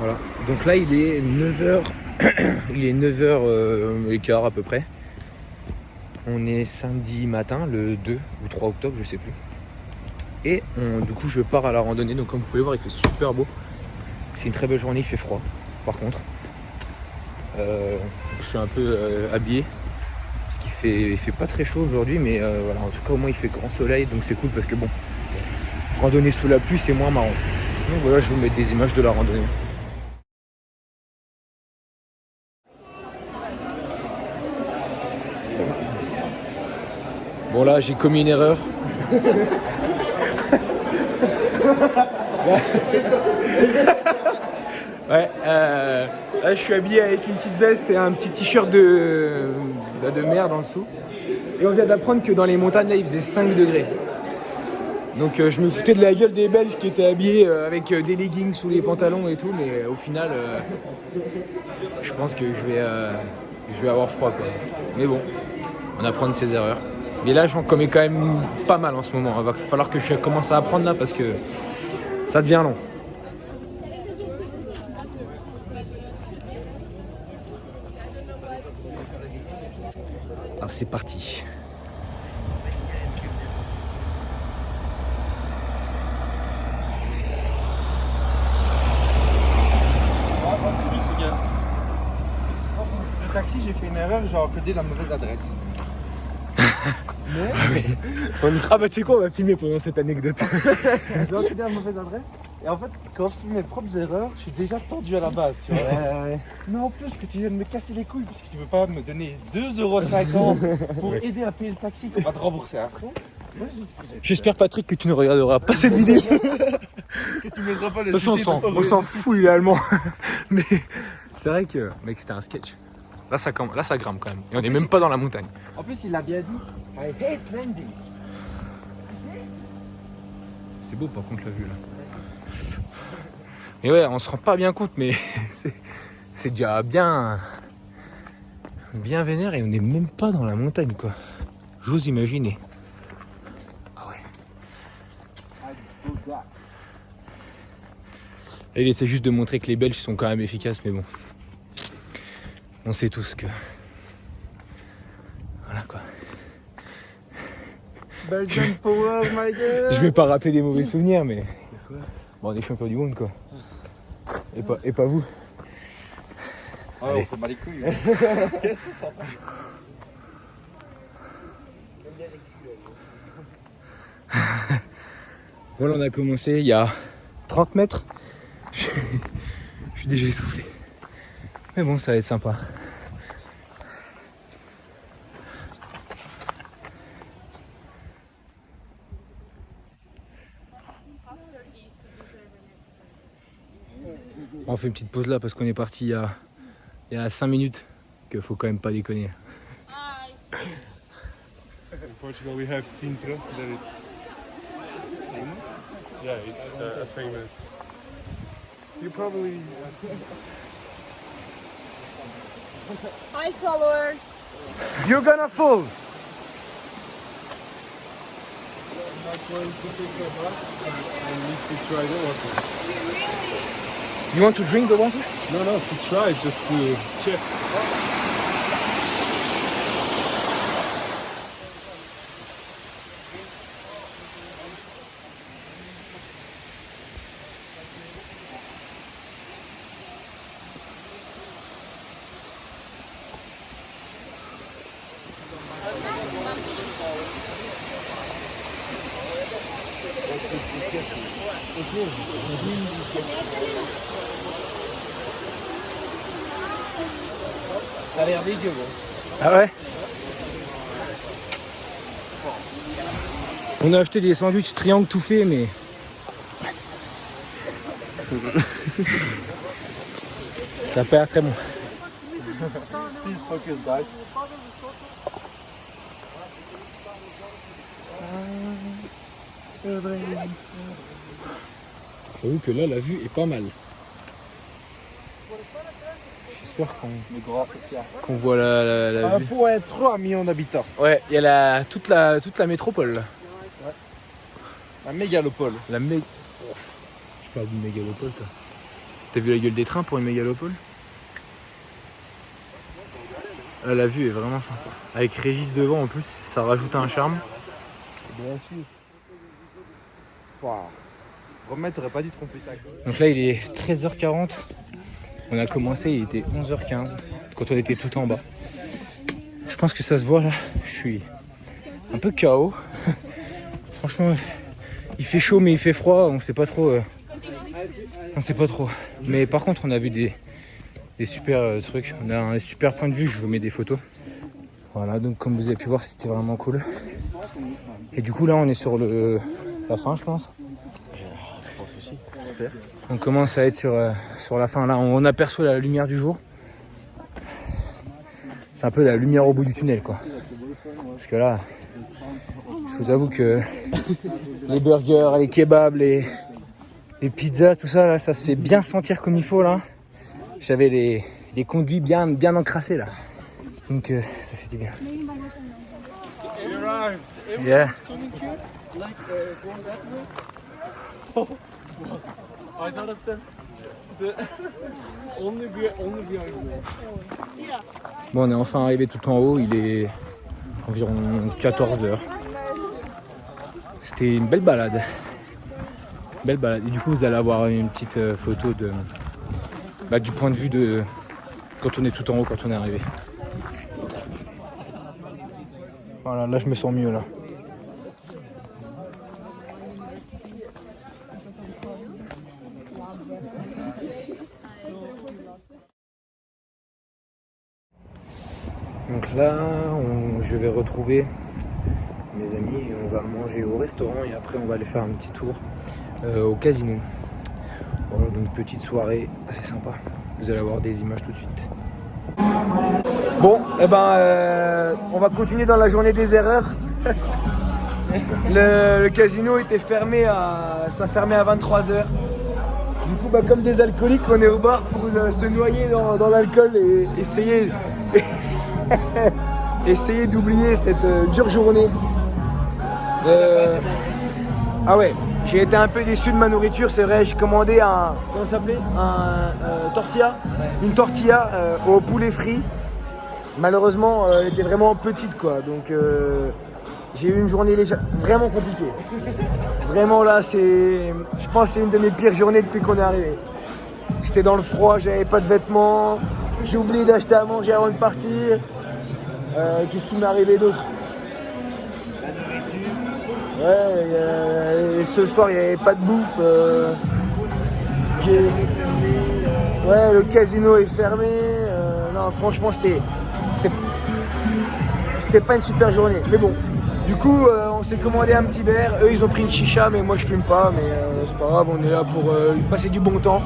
Voilà. Donc là, il est 9h. Il est 9h15 à peu près. On est samedi matin, le 2 ou 3 octobre, je sais plus. Et du coup, je pars à la randonnée. Donc comme vous pouvez voir, il fait super beau. C'est une très belle journée, il fait froid. Par contre, je suis un peu habillé. Parce qu'il fait pas très chaud aujourd'hui. Mais voilà, en tout cas, au moins, il fait grand soleil. Donc c'est cool parce que bon, randonner sous la pluie, c'est moins marrant. Donc voilà, je vais vous mettre des images de la randonnée. Bon là, j'ai commis une erreur. Ouais, là je suis habillé avec une petite veste et un petit t-shirt de mer en dessous. Et on vient d'apprendre que dans les montagnes là il faisait 5 degrés. Donc je me foutais de la gueule des Belges qui étaient habillés avec des leggings sous les pantalons et tout, mais au final je pense que je vais avoir froid quoi. Mais bon, on apprend de ses erreurs. Mais là j'en commets quand même pas mal en ce moment. Il va falloir que je commence à apprendre là parce que ça devient long. Alors c'est parti. Le taxi, j'ai fait une erreur, j'ai encodé la mauvaise adresse. Mais Ah bah tu sais quoi, on va filmer pendant cette anecdote. j'ai encodé la mauvaise adresse. Et en fait, quand je fais mes propres erreurs, je suis déjà tendu à la base, tu vois. Mais en plus, que tu viens de me casser les couilles, parce que tu veux pas me donner 2,50€ pour aider à payer le taxi qu'on va te rembourser après. Moi, J'espère Patrick que tu ne regarderas pas cette vidéo. que tu mettras pas le De toute façon, on s'en fout idéalement. Mais c'est vrai que, mec, c'était un sketch. Là ça grimpe quand même. Et on est même pas dans la montagne. En plus, il a bien dit I hate landing. C'est beau par contre la vue là. Et ouais, on se rend pas bien compte, mais c'est déjà bien vénère et on est même pas dans la montagne quoi. J'ose imaginer. Ah ouais. Et il essaie juste de montrer que les Belges sont quand même efficaces, mais bon. On sait tous que... Voilà quoi. Belgian Power, my god. Je vais pas rappeler des mauvais souvenirs, mais... Bon, on est champions du monde quoi. Et pas vous. Ah ouais, on fait mal les couilles. Qu'est-ce que ça fait? Voilà, on a commencé il y a 30 mètres. Je suis déjà essoufflé. Mais bon, ça va être sympa. On fait une petite pause là parce qu'on est parti il y a 5 minutes. Qu'il faut quand même pas déconner. In Portugal, we have Sintra, that it's famous. Yeah, it's famous. You probably. Hi followers! You're gonna fall. I'm not going to take a bath. I need to try the water. You want to drink the water? No, to try, just to check. Ça a l'air dégueu, bon. Ah ouais. On a acheté des sandwichs triangle tout fait, mais... Ça a pas l'air très bon. Please focus, guys. J'avoue que là, la vue est pas mal. J'espère qu'on voit la vue. Pour être 3 millions d'habitants. Ouais, il y a toute la métropole là. La mégalopole. Tu parles d'une mégalopole toi. T'as vu la gueule des trains pour une mégalopole? Là, la vue est vraiment sympa. Avec Régis devant en plus, ça rajoute un charme. Bien sûr. Waouh. Romain, t'aurais pas dû tromper ta gueule. Donc là il est 13h40. On a commencé, il était 11h15 quand on était tout en bas. Je pense que ça se voit là. Je suis un peu KO. Franchement, il fait chaud mais il fait froid. On sait pas trop. On sait pas trop. Mais par contre on a vu des super trucs. On a un super point de vue. Je vous mets des photos. Voilà, donc comme vous avez pu voir, c'était vraiment cool. Et du coup là on est sur la fin, je pense. On commence à être sur la fin là, on aperçoit la lumière du jour. C'est un peu la lumière au bout du tunnel quoi. Parce que là, je vous avoue que les burgers, les kebabs, les pizzas, tout ça là, ça se fait bien sentir comme il faut là. J'avais les conduits bien encrassés là. Donc ça fait du bien. Yeah. I thought of them. Only behind me. Bon, on est enfin arrivé tout en haut, il est environ 14h. C'était une belle balade. Belle balade. Et du coup, vous allez avoir une petite photo du point de vue de quand on est tout en haut, quand on est arrivé. Voilà, là je me sens mieux là. Donc là, je vais retrouver mes amis et on va manger au restaurant et après on va aller faire un petit tour au casino. Voilà, donc petite soirée assez sympa. Vous allez avoir des images tout de suite. Bon, on va continuer dans la journée des erreurs. Le casino était fermé ça fermait à 23h. Du coup, comme des alcooliques, on est au bar pour se noyer dans l'alcool et essayer d'oublier cette dure journée. Ah ouais, j'ai été un peu déçu de ma nourriture, c'est vrai, j'ai commandé comment ça s'appelait tortilla, une tortilla au poulet frit. Malheureusement, elle était vraiment petite quoi, donc j'ai eu une journée vraiment compliquée. Vraiment là, je pense que c'est une de mes pires journées depuis qu'on est arrivé. J'étais dans le froid, j'avais pas de vêtements, j'ai oublié d'acheter à manger avant de partir. Qu'est-ce qui m'est arrivé d'autre? La nourriture. Ouais, et ce soir il n'y avait pas de bouffe. Ouais, le casino est fermé. Non, franchement, c'était pas une super journée. Mais bon, du coup, on s'est commandé un petit verre. Eux, ils ont pris une chicha, mais moi je fume pas. Mais c'est pas grave, on est là pour passer du bon temps.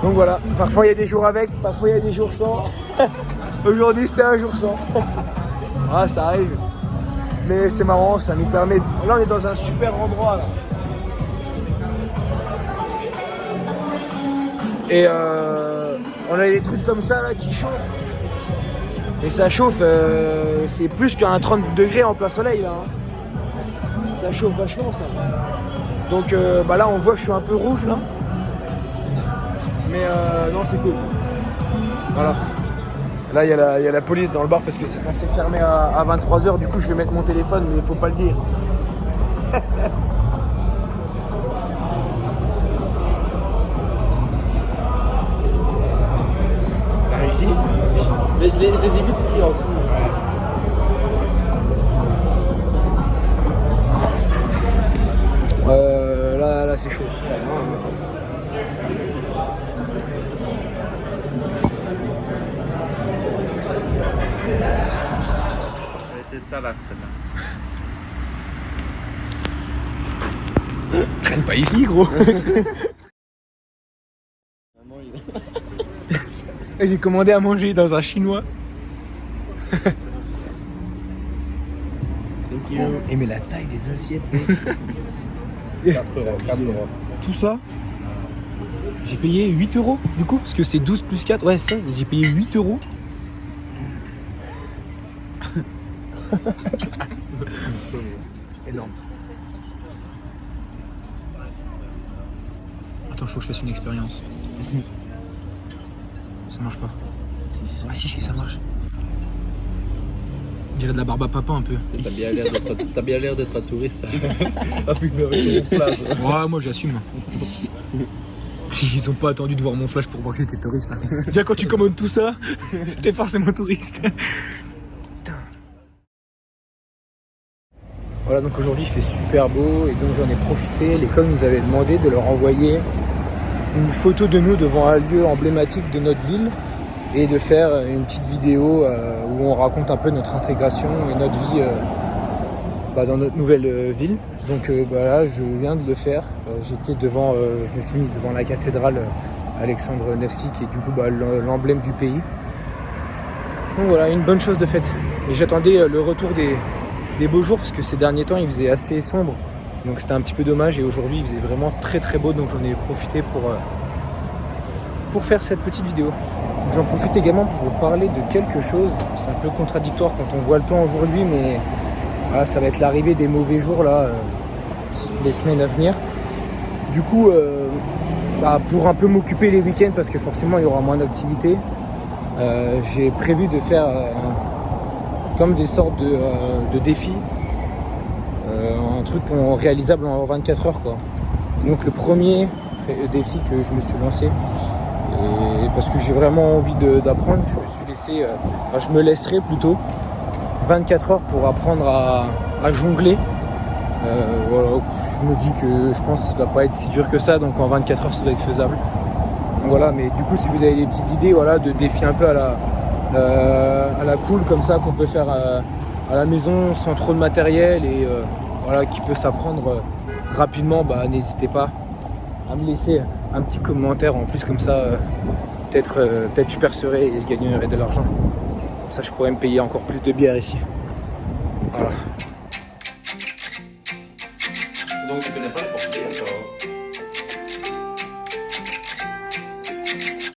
Donc voilà, parfois il y a des jours avec, parfois il y a des jours sans. Aujourd'hui c'était un jour sans. Ah, ça arrive. Mais c'est marrant, ça nous permet. Là on est dans un super endroit là. Et on a des trucs comme ça là qui chauffent. Et ça chauffe, c'est plus qu'un 30 degrés en plein soleil là. Ça chauffe vachement ça. Donc là on voit que je suis un peu rouge là. Mais non, c'est cool. Voilà. Là, il y a la police dans le bar parce que c'est censé fermer à 23h. Du coup, je vais mettre mon téléphone, mais il faut pas le dire. T'as réussi? Mais je les ai vite pris en dessous. Là, c'est chaud. Ça là, celle-là. Traîne pas ici, gros. J'ai commandé à manger dans un chinois. Et mais la taille des assiettes. Tout ça, j'ai payé 8 € du coup, parce que c'est 12 plus 4, ouais 16, j'ai payé 8 €. Énorme. Attends, faut que je fasse une expérience. Ça marche pas. Ah si, ça marche. On dirait de la barbe à papa un peu. T'as bien l'air d'être un touriste. Avec mon flash. Ouais, moi j'assume. Ils ont pas attendu de voir mon flash pour voir que j'étais touriste. Hein. Déjà quand tu commandes tout ça, t'es forcément touriste. Putain. Voilà, donc aujourd'hui il fait super beau et donc j'en ai profité. L'école nous avait demandé de leur envoyer une photo de nous devant un lieu emblématique de notre ville et de faire une petite vidéo où on raconte un peu notre intégration et notre vie dans notre nouvelle ville. Donc là, je viens de le faire. J'étais devant, je me suis mis devant la cathédrale Alexandre Nevski, qui est du coup l'emblème du pays. Donc voilà, une bonne chose de faite. Et j'attendais le retour des beaux jours parce que ces derniers temps, il faisait assez sombre. Donc c'était un petit peu dommage et aujourd'hui, il faisait vraiment très très beau. Donc j'en ai profité pour faire cette petite vidéo. J'en profite également pour vous parler de quelque chose. C'est un peu contradictoire quand on voit le temps aujourd'hui, mais voilà, ça va être l'arrivée des mauvais jours là, les semaines à venir. Du coup, pour un peu m'occuper les week-ends, parce que forcément il y aura moins d'activités, j'ai prévu de faire comme des sortes de défis, un truc réalisable en 24 heures quoi. Donc le premier défi que je me suis lancé, et parce que j'ai vraiment envie d'apprendre, je me laisserai plutôt 24 heures pour apprendre à jongler. Voilà, je me dis que je pense que ça ne doit pas être si dur que ça, donc en 24 heures ça doit être faisable. Donc voilà, mais du coup si vous avez des petites idées voilà, de défis un peu à la cool comme ça qu'on peut faire à la maison sans trop de matériel et voilà, qui peut s'apprendre rapidement, n'hésitez pas à me laisser un petit commentaire en plus comme ça, peut-être je percerai et je gagnerai de l'argent. Comme ça je pourrais me payer encore plus de bière ici. Voilà. Donc tu connais pas les portugais, toi?